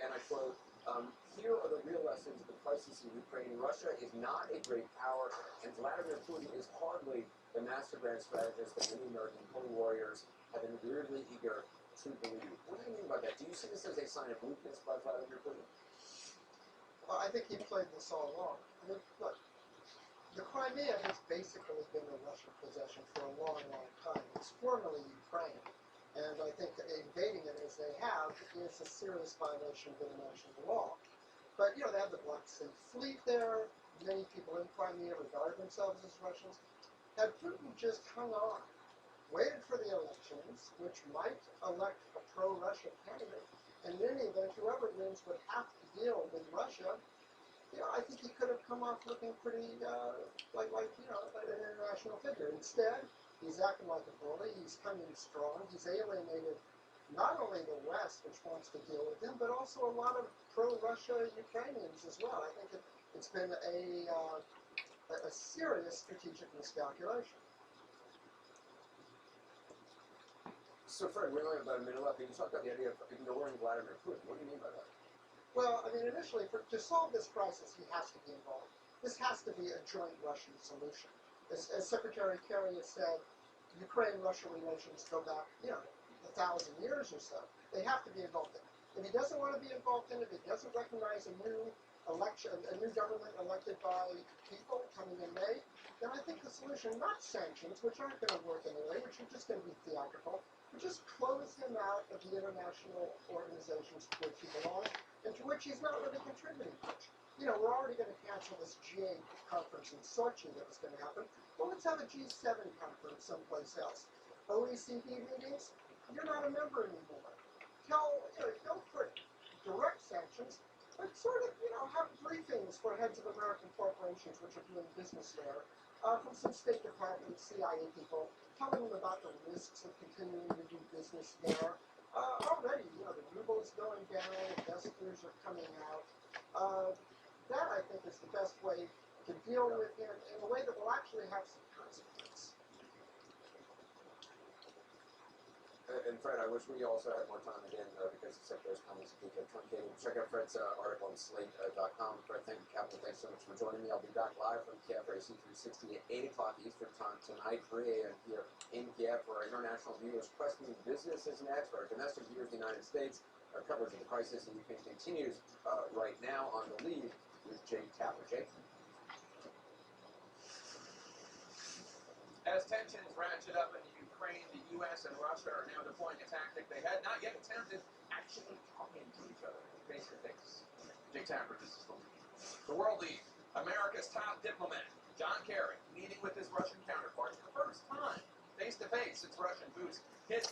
and I quote, here are the real lessons of the crisis in Ukraine. Russia is not a great power, and Vladimir Putin is hardly the master grand strategist that many American holy warriors have been weirdly eager to believe. What do you mean by that? Do you see this as a sign of weakness by Vladimir Putin? Well, I think he played this all along. I mean, look, the Crimea has basically been a Russian possession for a long, long time. It's formerly Ukraine. And I think invading it as they have is a serious violation of international law. But, you know, they have the Black Sea Fleet there. Many people in Crimea regard themselves as Russians. Had Putin just hung on, waited for the elections, which might elect a pro-Russia candidate, and in any event, whoever wins would have to deal with Russia, you know, I think he could have come off looking pretty, like you know, like an international figure. Instead, he's acting like a bully. He's coming strong. He's alienated not only the West, which wants to deal with him, but also a lot of pro-Russia Ukrainians as well. I think it's been a serious strategic miscalculation. So, Fred, we only have about a minute left. You talked about the idea of ignoring Vladimir Putin. What do you mean by that? Well, I mean, initially, to solve this crisis, he has to be involved. This has to be a joint Russian solution. As Secretary Kerry has said, Ukraine-Russia relations go back, you know, 1,000 years or so. They have to be involved in it. If he doesn't want to be involved in it, if he doesn't recognize a new election, a new government elected by people coming in May, then I think the solution, not sanctions, which aren't going to work anyway, which are just going to be theatrical, but just close him out of the international organizations to which he belongs, and to which he's not really contributing much. You know, we're already going to cancel this G8 conference in Sochi that was going to happen. Well, let's have a G7 conference someplace else. OECD meetings, you're not a member anymore. Don't put direct sanctions, but sort of, you know, have briefings for heads of American corporations which are doing business there, from some State Department, CIA people, telling them about the risks of continuing to do business there. Already, you know, the ruble is going down, investors are coming out. That, I think, is the best way to deal with him in a way that will actually have some consequence. And Fred, I wish we also had more time again because the Secretary's comments have been truncated. Check out Fred's article on Slate.com. Fred, thank you, Captain. Thanks so much for joining me. I'll be back live from Kiev RAC 360 at 8 o'clock Eastern Time tonight, 3 a.m. here in Kiev for our international viewers questioning business as an expert. Domestic viewers in the United States. Our coverage of the crisis in Ukraine continues right now on The Lead with Jake Tapper. Jake? As tensions ratchet up in Ukraine, the U.S. and Russia are now deploying a tactic they had not yet attempted, actually talking to each other face to face. Jake Tapper, this is The Lead. The World Lead, America's top diplomat, John Kerry, meeting with his Russian counterpart for the first time face to face since Russian boots hit